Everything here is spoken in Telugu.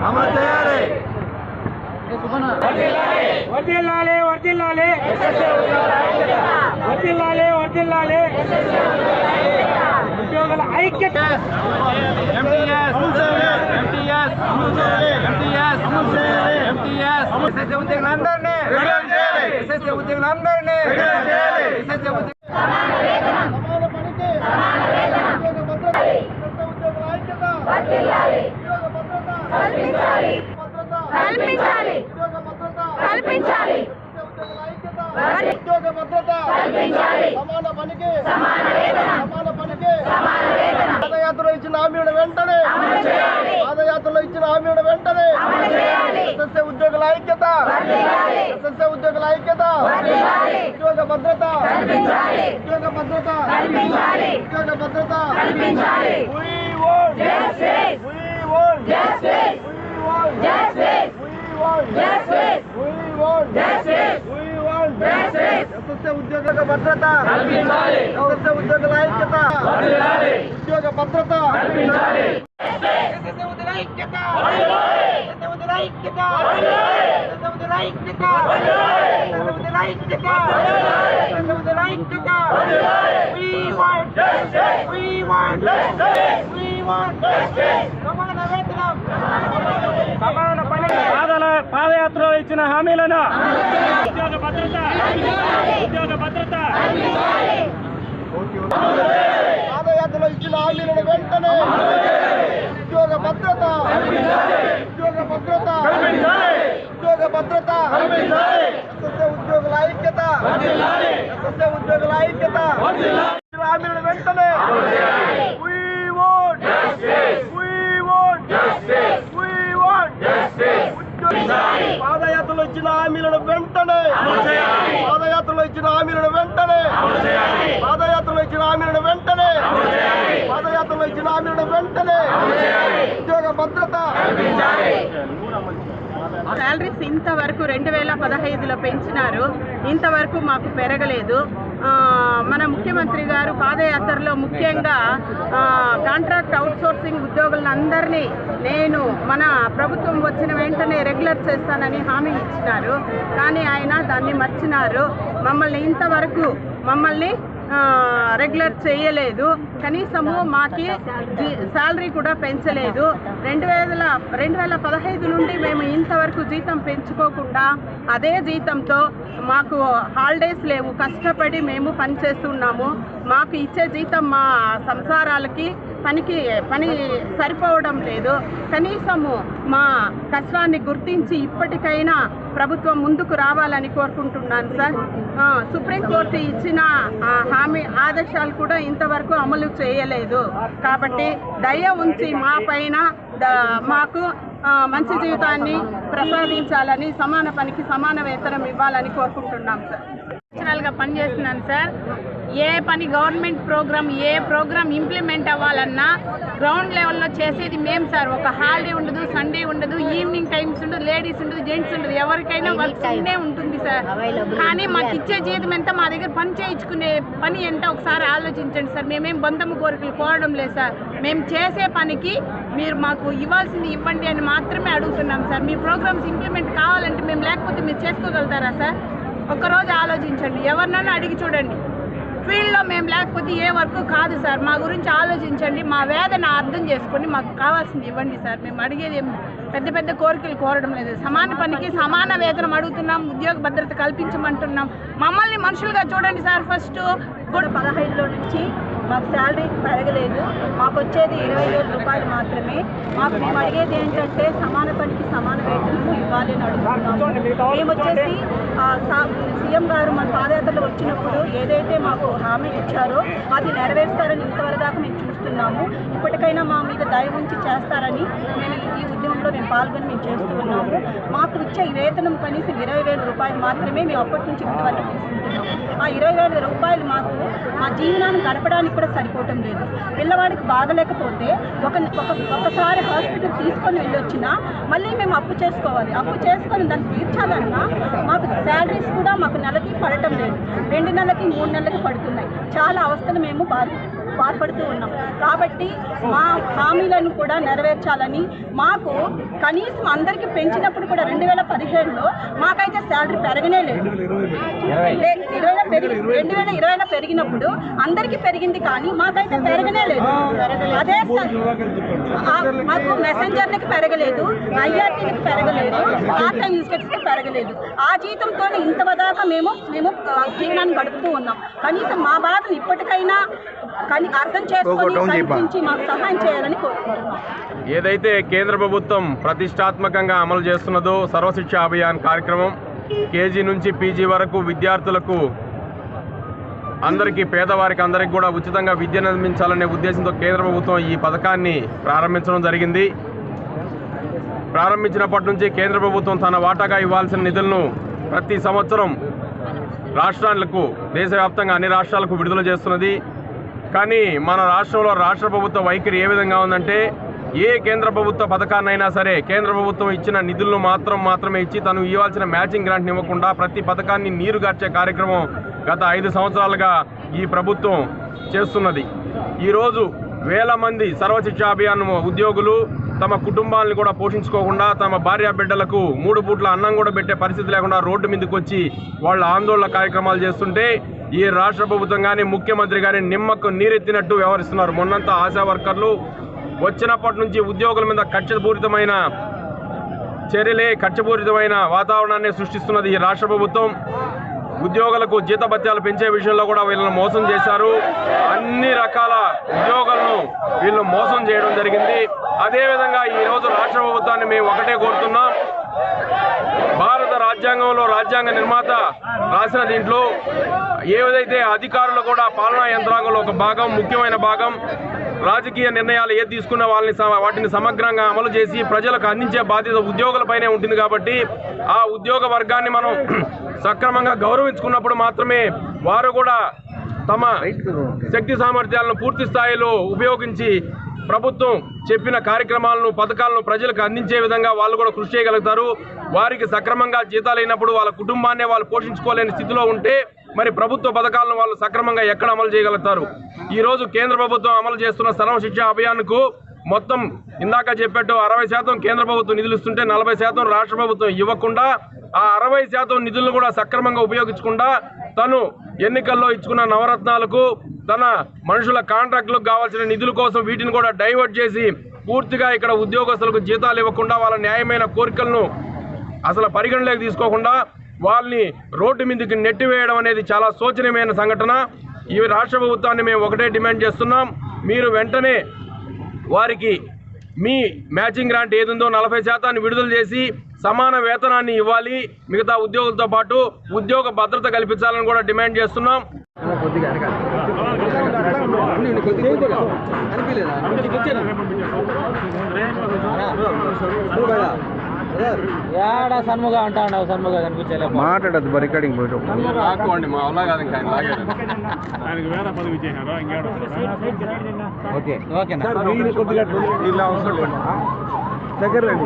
అమలు చేయాలి. వర్ధిల్లాలి వర్ధిల్లాలి వర్ధిల్లాలి వర్ధిల్లాలి ఉద్యోగుల ఐక్యత. ఉద్యోగులందరినీ ఉద్యోగ భద్రత, సమాన పనికి పాదయాత్రలో ఇచ్చిన హామీల వెంటనే ఎస్ఎస్ఏ ఉద్యోగుల ఐక్యత, ఉద్యోగ భద్రత, ఉద్యోగ భద్రత, ఉద్యోగుల ఐక్యత, ఉద్యోగ భద్రత, పాదయాత్రలో ఇచ్చిన హామీలను ఉద్యోగ భద్రత పాదయాత్రలో ఇచ్చిన హామీలను వెంటనే ఉద్యోగ భద్రత ఉద్యోగుల ఐక్యత, హామీలను వెంటనే పాదయాత్రలో ఇచ్చిన హామీలను వెంటనే ఉద్యోగ భద్రత. శాలరీస్ ఇంతవరకు 2015లో పెంచినారు, ఇంతవరకు మాకు పెరగలేదు. మన ముఖ్యమంత్రి గారు పాదయాత్రలో ముఖ్యంగా కాంట్రాక్ట్ అవుట్సోర్సింగ్ ఉద్యోగులందరినీ నేను మన ప్రభుత్వం వచ్చిన వెంటనే రెగ్యులర్ చేస్తానని హామీ ఇచ్చినారు. కానీ ఆయన దాన్ని మర్చినారు. ఇంతవరకు మమ్మల్ని రెగ్యులర్ చేయలేదు. కనీసము మాకి శాలరీ కూడా పెంచలేదు. 2015 నుండి మేము ఇంతవరకు జీతం పెంచుకోకుండా అదే జీతంతో మాకు హాలిడేస్ లేవు, కష్టపడి మేము పని చేస్తున్నాము. మాకు ఇచ్చే జీతం మా సంసారాలకి పని సరిపోవడం లేదు. కనీసము మా కష్టాన్ని గుర్తించి ఇప్పటికైనా ప్రభుత్వం ముందుకు రావాలని కోరుకుంటున్నాను సార్. సుప్రీంకోర్టు ఇచ్చిన హామీ ఆదేశాలు కూడా ఇంతవరకు అమలు చేయలేదు. కాబట్టి దయ ఉంచి మా పైన మాకు మంచి జీవితాన్ని ప్రసాదించాలని, సమాన పనికి సమాన వేతనం ఇవ్వాలని కోరుకుంటున్నాం సార్. గా పనిచేస్తున్నాను సార్. ఏ పని గవర్నమెంట్ ప్రోగ్రామ్ ఏ ప్రోగ్రామ్ ఇంప్లిమెంట్ అవ్వాలన్నా గ్రౌండ్ లెవెల్లో చేసేది మేము సార్. ఒక హాలిడే ఉండదు, సండే ఉండదు, ఈవినింగ్ టైమ్స్ ఉండదు, లేడీస్ ఉండదు, జెంట్స్ ఉండదు, ఎవరికైనా వర్క్ సండే ఉంటుంది సార్. కానీ మాకు ఇచ్చే జీతం ఎంత, మా దగ్గర పని చేయించుకునే పని ఎంత ఒకసారి ఆలోచించండి సార్. మేమేం బంధము కోరికలు కోరడం లేదు సార్. మేము చేసే పనికి మీరు మాకు ఇవ్వాల్సింది ఇవ్వండి అని మాత్రమే అడుగుతున్నాం సార్. మీ ప్రోగ్రామ్స్ ఇంప్లిమెంట్ కావాలంటే మేము లేకపోతే మీరు చేసుకోగలుగుతారా సార్? ఒక్కరోజు ఆలోచించండి, ఎవరినైనా అడిగి చూడండి. ఫీల్డ్లో మేము లేకపోతే ఏ వర్క్ కాదు సార్. మా గురించి ఆలోచించండి, మా వేదన అర్థం చేసుకొని మాకు కావాల్సింది ఇవ్వండి సార్. మేము అడిగేది పెద్ద పెద్ద కోరికలు కోరడం లేదు. సమాన పనికి సమాన వేతనం అడుగుతున్నాం, ఉద్యోగ భద్రత కల్పించమంటున్నాం. మమ్మల్ని మనుషులుగా చూడండి సార్. ఫస్ట్ కూడా 15లో నుంచి మాకు శాలరీ పెరగలేదు. మాకు వచ్చేది 20,000 రూపాయలు మాత్రమే. మేము అడిగేది ఏంటంటే సమాన పనికి సమాన వేతనం ఇవ్వాలి అని అడుగుతున్నాము. మేము వచ్చేసి సీఎం గారు మన పాదయాత్రలో వచ్చినప్పుడు ఏదైతే మాకు హామీ ఇచ్చారో అది నెరవేరుస్తారని ఇంతవరకు దాకా మేము చూస్తున్నాము. ఇప్పటికైనా మా మీద దయ ఉంచి చేస్తారని మేము ఈ ఉద్యమంలో పాల్గొని మేము చేస్తూ ఉన్నాము. మాకు ఇచ్చే వేతనం కనీసం 20,000 రూపాయలు మాత్రమే మేము అప్పటి నుంచి ఇంతవరకు తీసుకుంటున్నాము. ఆ 20,000 రూపాయలు మాకు మా జీవనాన్ని గడపడానికి కూడా సరిపోవటం లేదు. పిల్లవాడికి బాగలేకపోతే ఒకసారి హాస్పిటల్ తీసుకొని వెళ్ళొచ్చినా మళ్ళీ మేము అప్పు చేసుకోవాలి. అప్పు చేసుకొని దాన్ని తీర్చాలన్నా మాకు శాలరీస్ కూడా మాకు నెలకి పడటం లేదు. 2 నెలలకి 3 నెలలకి పడుతున్నాయి. చాలా అవస్థలు మేము బాధపడుతూ ఉన్నాం. కాబట్టి మా హామీలను కూడా నెరవేర్చాలని, మాకు కనీసం అందరికీ పెంచినప్పుడు కూడా 2017లో మాకైతే శాలరీ పెరగనే లేదు. 2020లో పెరిగినప్పుడు అందరికీ పెరిగింది కానీ మాకైతే పెరగనే లేదు. అదే మాకు మెసెంజర్లకు పెరగలేదు, ఐఆర్టీలకు పెరగలేదు, పార్ట్ టైం ఇన్స్పెక్టర్స్కి పెరగలేదు. ఆ జీతంతో ఇంతవదాకా మేము జీవనాన్ని గడుపుతూ ఉన్నాం. కనీసం మా బాధను ఇప్పటికైనా అర్థం చేసుకొని కల్పించి మాకు సహాయం చేయాలని కోరుకుంటున్నాం. ఏదైతే కేంద్ర ప్రభుత్వం ప్రతిష్టాత్మకంగా అమలు చేస్తున్నదో సర్వశిక్ష అభియాన్ కార్యక్రమం, కేజీ నుంచి పీజీ వరకు విద్యార్థులకు అందరికీ, పేదవారికి అందరికీ కూడా ఉచితంగా విద్యను అందించాలనే ఉద్దేశంతో కేంద్ర ప్రభుత్వం ఈ పథకాన్ని ప్రారంభించడం జరిగింది. ప్రారంభించినప్పటి నుంచి కేంద్ర ప్రభుత్వం తన వాటాగా ఇవ్వాల్సిన నిధులను ప్రతి సంవత్సరం రాష్ట్రాలకు, దేశవ్యాప్తంగా అన్ని రాష్ట్రాలకు విడుదల చేస్తున్నది. కానీ మన రాష్ట్రంలో రాష్ట్ర ప్రభుత్వ వైఖరి ఏ విధంగా ఉందంటే, ఏ కేంద్ర ప్రభుత్వ పథకాన్నైనా సరే కేంద్ర ప్రభుత్వం ఇచ్చిన నిధులను మాత్రమే ఇచ్చి తను ఇవ్వాల్సిన మ్యాచింగ్ గ్రాంట్ని ఇవ్వకుండా ప్రతి పథకాన్ని నీరుగార్చే కార్యక్రమం గత 5 సంవత్సరాలుగా ఈ ప్రభుత్వం చేస్తున్నది. ఈరోజు వేల మంది సర్వశిక్ష అభియాన్ ఉద్యోగులు తమ కుటుంబాలను కూడా పోషించుకోకుండా, తమ భార్య బిడ్డలకు 3 పూట్ల అన్నం కూడా పెట్టే పరిస్థితి లేకుండా రోడ్డు మీదకి వచ్చి వాళ్ళ ఆందోళన కార్యక్రమాలు చేస్తుంటే ఈ రాష్ట్ర ప్రభుత్వం కానీ ముఖ్యమంత్రి కానీ నిమ్మకు నీరెత్తినట్టు వ్యవహరిస్తున్నారు. మొన్నంతా ఆశా వర్కర్లు వచ్చినప్పటి నుంచి ఉద్యోగుల మీద కక్షపూరితమైన చర్యలే, కక్షపూరితమైన వాతావరణాన్ని సృష్టిస్తున్నది ఈ రాష్ట్ర ప్రభుత్వం. ఉద్యోగులకు జీతభత్యాలు పెంచే విషయంలో కూడా వీళ్ళని మోసం చేశారు. అన్ని రకాల ఉద్యోగులను వీళ్ళు మోసం చేయడం జరిగింది. అదేవిధంగా ఈరోజు రాష్ట్ర ప్రభుత్వాన్ని మేము ఒకటే కోరుతున్నాం, భారత రాజ్యాంగంలో రాజ్యాంగ నిర్మాత రాసిన దీంట్లో ఏదైతే అధికారులు కూడా పాలనా యంత్రాంగంలో ఒక భాగం, ముఖ్యమైన భాగం, రాజకీయ నిర్ణయాలు ఏది తీసుకున్నా వాటిని సమగ్రంగా అమలు చేసి ప్రజలకు అందించే బాధ్యత ఉద్యోగులపైనే ఉంటుంది. కాబట్టి ఆ ఉద్యోగ వర్గాన్ని మనం సక్రమంగా గౌరవించుకున్నప్పుడు మాత్రమే వారు కూడా తమ శక్తి సామర్థ్యాలను పూర్తి స్థాయిలో ఉపయోగించి ప్రభుత్వం చెప్పిన కార్యక్రమాలను, పథకాలను ప్రజలకు అందించే విధంగా వాళ్ళు కూడా కృషి చేయగలుగుతారు. వారికి సక్రమంగా జీతాలు అయినప్పుడు వాళ్ళ కుటుంబాన్నే వాళ్ళు పోషించుకోలేని స్థితిలో ఉంటే మరి ప్రభుత్వ పథకాలను వాళ్ళు సక్రమంగా ఎక్కడ అమలు చేయగలుగుతారు? ఈరోజు కేంద్ర ప్రభుత్వం అమలు చేస్తున్న సర్వశిక్ష అభియాన్కు మొత్తం ఇందాక చెప్పేట్టు 60% కేంద్ర ప్రభుత్వం నిధులు ఇస్తుంటే 40% రాష్ట్ర ప్రభుత్వం ఇవ్వకుండా, ఆ 60% నిధులను కూడా సక్రమంగా ఉపయోగించకుండా తను ఎన్నికల్లో ఇచ్చుకున్న నవరత్నాలకు, తన మనుషుల కాంట్రాక్టులకు కావాల్సిన నిధుల కోసం వీటిని కూడా డైవర్ట్ చేసి పూర్తిగా ఇక్కడ ఉద్యోగస్తులకు జీతాలు ఇవ్వకుండా వాళ్ళ న్యాయమైన కోరికలను అసలు పరిగణలోకి తీసుకోకుండా వాళ్ళని రోడ్డు మీదకి నెట్టివేయడం అనేది చాలా శోచనీయమైన సంఘటన. ఈ రాష్ట్ర ప్రభుత్వాన్ని మేము ఒకటే డిమాండ్ చేస్తున్నాం, మీరు వెంటనే వారికి మీ మ్యాచింగ్ గ్రాంట్ ఏదుందో 40% విడుదల చేసి సమాన వేతనాన్ని ఇవ్వాలి. మిగతా ఉద్యోగులతో పాటు ఉద్యోగ భద్రత కల్పించాలని కూడా డిమాండ్ చేస్తున్నాం. సన్ముగా అంటాడు, సన్ముగా కనిపించలే మాట్లాడద్దు రికార్డింగ్ పోయి రాకోండి మా వల్ల కాదు. ఇంకా ఓకే ఓకే దగ్గర రండి.